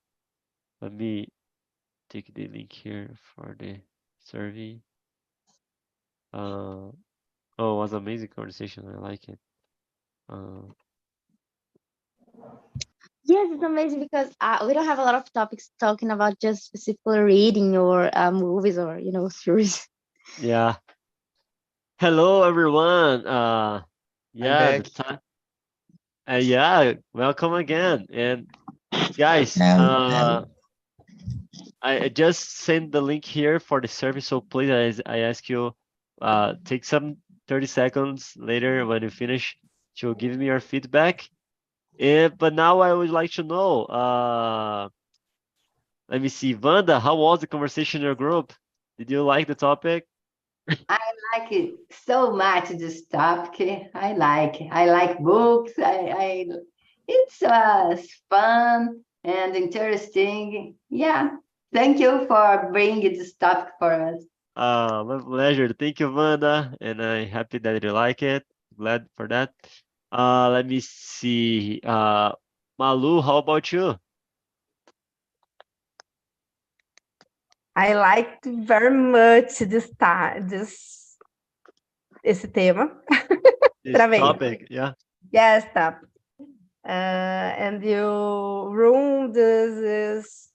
Speaker 3: Let me take the link here for the survey. Oh, it was amazing conversation. I like it.
Speaker 5: Yes, it's amazing because we don't have a lot of topics talking about just specifically reading or movies or series.
Speaker 3: Yeah. Hello, everyone.
Speaker 2: I'm
Speaker 3: Yeah, the
Speaker 2: back.
Speaker 3: time. Yeah, welcome again. And guys, I just sent the link here for the survey, so please, I ask you, take some 30 seconds later when you finish to give me your feedback. But now I would like to know, let me see, Wanda, how was the conversation in your group? Did you like the topic?
Speaker 6: I like it so much this topic. I like books. It's fun and interesting. Yeah. Thank you for bringing this topic for us.
Speaker 3: My pleasure. Thank you, Wanda, and I'm happy that you like it. Glad for that. Let me see. Malu, how about you?
Speaker 7: I liked very much esse tema.
Speaker 3: This
Speaker 7: Travei.
Speaker 3: topic, yeah.
Speaker 7: Yes, stop. And you room this is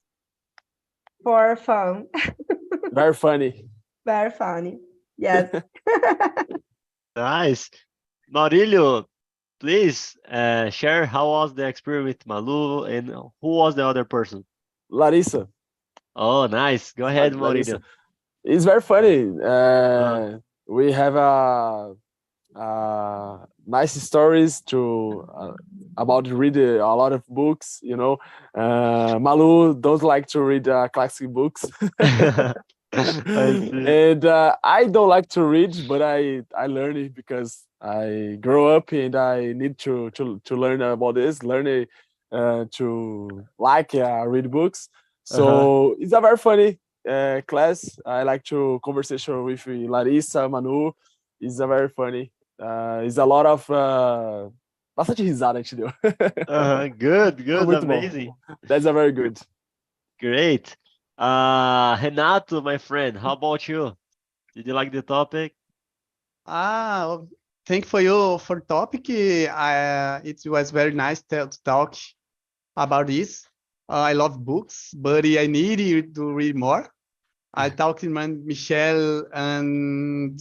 Speaker 7: for fun.
Speaker 4: Very funny.
Speaker 7: Very funny. Yes.
Speaker 3: Nice. Maurílio, please share how was the experience with Malu and who was the other person?
Speaker 4: Larissa.
Speaker 3: Oh, nice. Go ahead,
Speaker 4: Larissa.
Speaker 3: Maurílio.
Speaker 4: It's very funny. We have nice stories about read a lot of books. Malu don't like to read classic books.
Speaker 3: I see.
Speaker 4: And I don't like to read, but I learn it because I grow up and I need to learn about this, to like read books. So it's a very funny class. I like to conversation with Larissa, Manu. It's a very funny. It's a lot of bastante risada a gente deu.
Speaker 3: Good,
Speaker 4: Muito
Speaker 3: amazing.
Speaker 4: bom. That's a very good.
Speaker 3: Great. Renato, my friend, how about you? Did you like the topic?
Speaker 2: Thank for you for topic. It was very nice to talk about this. I love books, but I need to read more. I talked to Michelle and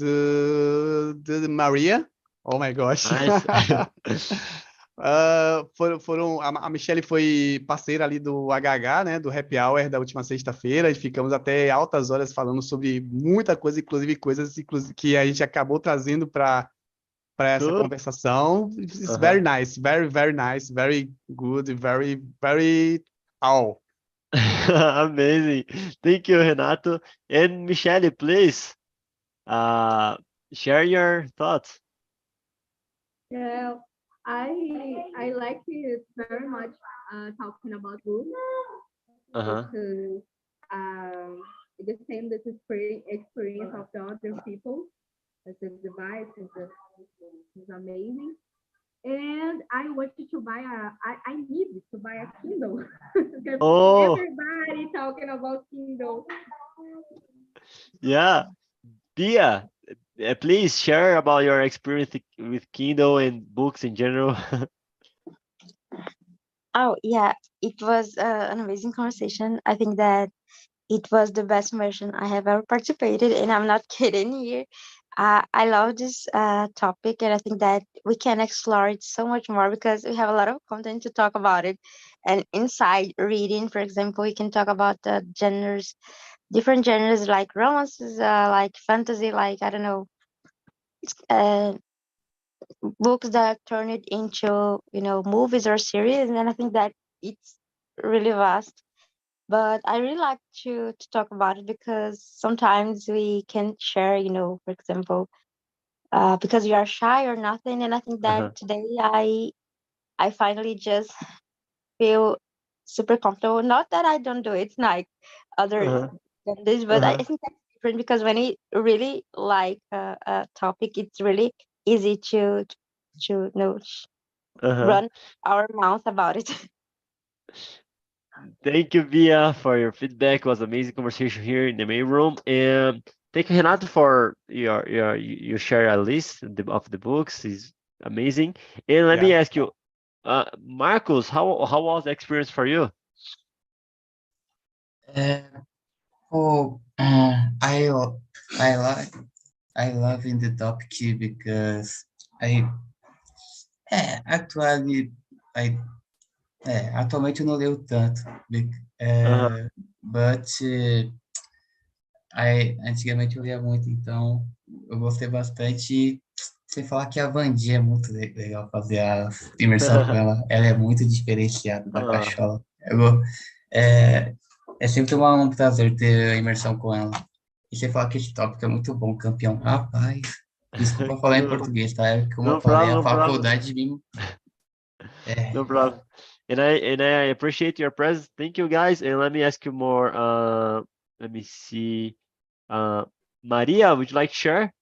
Speaker 2: Maria. Oh my gosh.
Speaker 3: Nice.
Speaker 2: A Michelle foi parceira ali do HH, né, do Happy Hour da última sexta-feira, e ficamos até altas horas falando sobre muita coisa, inclusive coisas que a gente acabou trazendo para essa
Speaker 3: Cool.
Speaker 2: conversação. It's very nice, very, very nice, very good, very, very all.
Speaker 3: Amazing. Thank you, Renato. And Michele, please, share your thoughts.
Speaker 8: Yeah, I like it very much talking about books because it extends the experience of the other people. The device is amazing. And I wanted to buy I need to buy a Kindle because
Speaker 3: Oh,
Speaker 8: everybody talking about Kindle.
Speaker 3: yeah. Bia, please share about your experience with Kindle and books in general.
Speaker 5: Oh, yeah, it was an amazing conversation. I think that it was the best immersion I have ever participated, and I'm not kidding here. I love this topic, and I think that we can explore it so much more because we have a lot of content to talk about it. And inside reading, for example, we can talk about the genres, different genres like romances, like fantasy, like I don't know, uh, books that turn it into movies or series. And I think that it's really vast. But I really like to talk about it because sometimes we can share, for example, because we are shy or nothing. And I think that
Speaker 3: Uh-huh.
Speaker 5: today I finally just feel super comfortable. Not that I don't do it like other
Speaker 3: Uh-huh.
Speaker 5: than this, but I
Speaker 3: Uh-huh.
Speaker 5: think that's different because when you really like a topic, it's really easy to
Speaker 3: Uh-huh.
Speaker 5: run our mouth about it.
Speaker 3: Thank you, Bia, for your feedback. It was amazing conversation here in the main room. And thank you, Renato, for you share a list of the books. Is amazing. And let me
Speaker 2: Yeah.
Speaker 3: ask you, Marcos, how was the experience for you?
Speaker 1: Oh, I love in the topic because I actually I atualmente eu não leio tanto,
Speaker 3: Uh-huh.
Speaker 1: but antigamente eu lia muito, então eu gostei bastante. Sem falar que a Vandi é muito legal fazer a imersão com ela. Ela é muito diferenciada da
Speaker 3: Ah,
Speaker 1: cachola. É, é sempre um prazer ter a imersão com ela. E sem falar que esse tópico é muito bom, campeão. Rapaz, desculpa falar em
Speaker 3: no,
Speaker 1: português, tá? É que, como eu
Speaker 3: no
Speaker 1: falei,
Speaker 3: problem,
Speaker 1: a
Speaker 3: no problem,
Speaker 1: faculdade me...
Speaker 3: no
Speaker 1: É,
Speaker 3: problem. And I appreciate your presence. Thank you, guys. And let me ask you more. Let me see. Maria, would you like to share?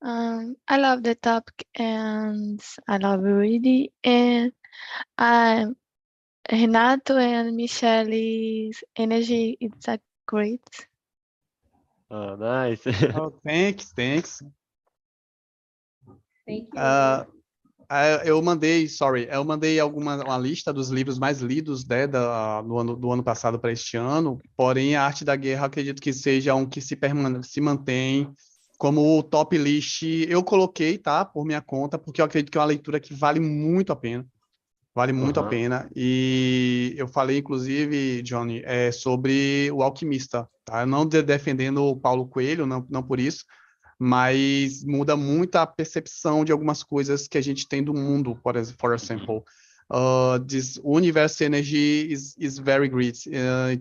Speaker 9: I love the topic and I love reading. And Renato and Michele's energy, it's a great.
Speaker 3: Oh, nice.
Speaker 2: Oh, thanks.
Speaker 8: Thank you.
Speaker 2: Eu mandei uma lista dos livros mais lidos, né, do ano passado para este ano, porém a Arte da Guerra acredito que seja um que se mantém como o top list. Eu coloquei, tá, por minha conta, porque eu acredito que é uma leitura que vale muito a pena. Vale muito a
Speaker 3: Uh-huh.
Speaker 2: pena. E eu falei, inclusive, Johnny, sobre o Alquimista, tá? Não defendendo o Paulo Coelho, não por isso, mas muda muito a percepção de algumas coisas que a gente tem do mundo, for example. This universe energy is very great. I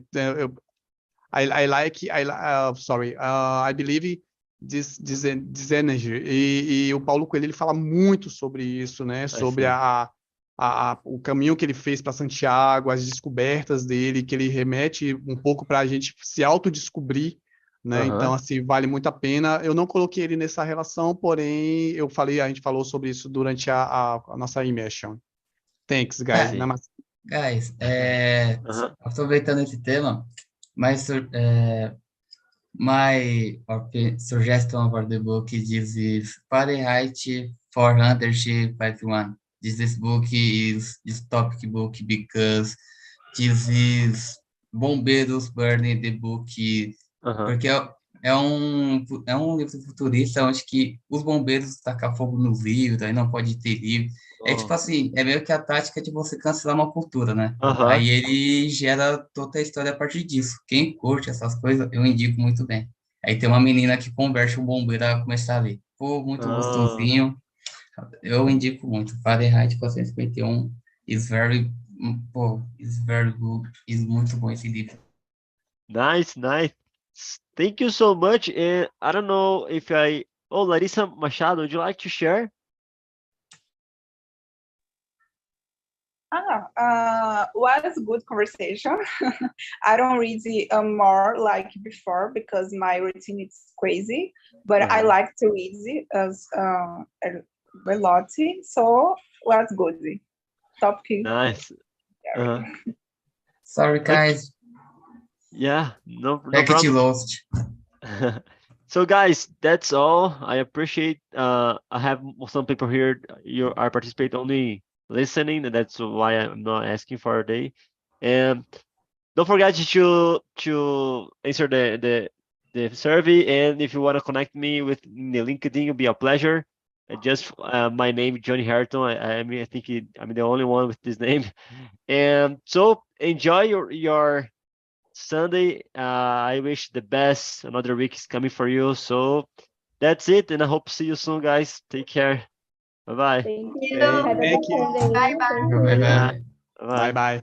Speaker 2: believe this energy. E o Paulo Coelho ele fala muito sobre isso, né?
Speaker 3: I
Speaker 2: Sobre
Speaker 3: see.
Speaker 2: o caminho que ele fez para Santiago, as descobertas dele, que ele remete um pouco para a gente se autodescobrir, né? Então,
Speaker 3: Uh-huh.
Speaker 2: assim, vale muito a pena. Eu não coloquei ele nessa relação, porém, a gente falou sobre isso durante a nossa immersion. Thanks,
Speaker 3: I
Speaker 2: guys.
Speaker 3: see.
Speaker 1: guys,
Speaker 3: Uh-huh.
Speaker 1: aproveitando esse tema, mas my suggestion for the book is Fahrenheit 451. This topic book because this is Bombeiros Burning the Book, porque é um livro futurista onde que os bombeiros tacam fogo nos livros, aí não pode ter livro. É tipo
Speaker 3: Oh.
Speaker 1: assim, é meio que a tática de você cancelar uma cultura, né?
Speaker 3: Aham.
Speaker 1: Aí ele gera toda a história a partir disso. Quem curte essas coisas, eu indico muito bem. Aí tem uma menina que converte o bombeiro a começar a ler. Pô, muito
Speaker 3: Ah,
Speaker 1: gostosinho. Eu indico muito. Fahrenheit 451 is very, is very good. Is muito bom esse livro.
Speaker 3: nice, nice. Thank you so much. And I don't know if Oh, Larissa Machado, would you like to share?
Speaker 10: Was good conversation. I don't read more like before because my routine is crazy, but I like to read as a lot. So was good. Topic.
Speaker 3: Nice.
Speaker 1: Sorry, guys.
Speaker 3: Yeah, no
Speaker 1: Packet
Speaker 3: problem.
Speaker 1: lost.
Speaker 3: So guys, that's all. I appreciate I have some people here you are participate only listening, and that's why I'm not asking for a day. And don't forget to answer the survey, and if you want to connect me with the LinkedIn, it'll be a pleasure. Just my name Johnny Harton. I think I'm the only one with this name. And so enjoy your Sunday. I wish the best. Another week is coming for you. So that's it, and I hope to see you soon, guys. Take care. Bye bye.
Speaker 8: Thank you.
Speaker 2: Hey,
Speaker 8: Have a
Speaker 2: thank
Speaker 8: good
Speaker 2: you.
Speaker 8: Sunday.
Speaker 6: Bye-bye.
Speaker 8: Thank you.
Speaker 1: Bye-bye.
Speaker 3: Bye.
Speaker 2: Bye bye.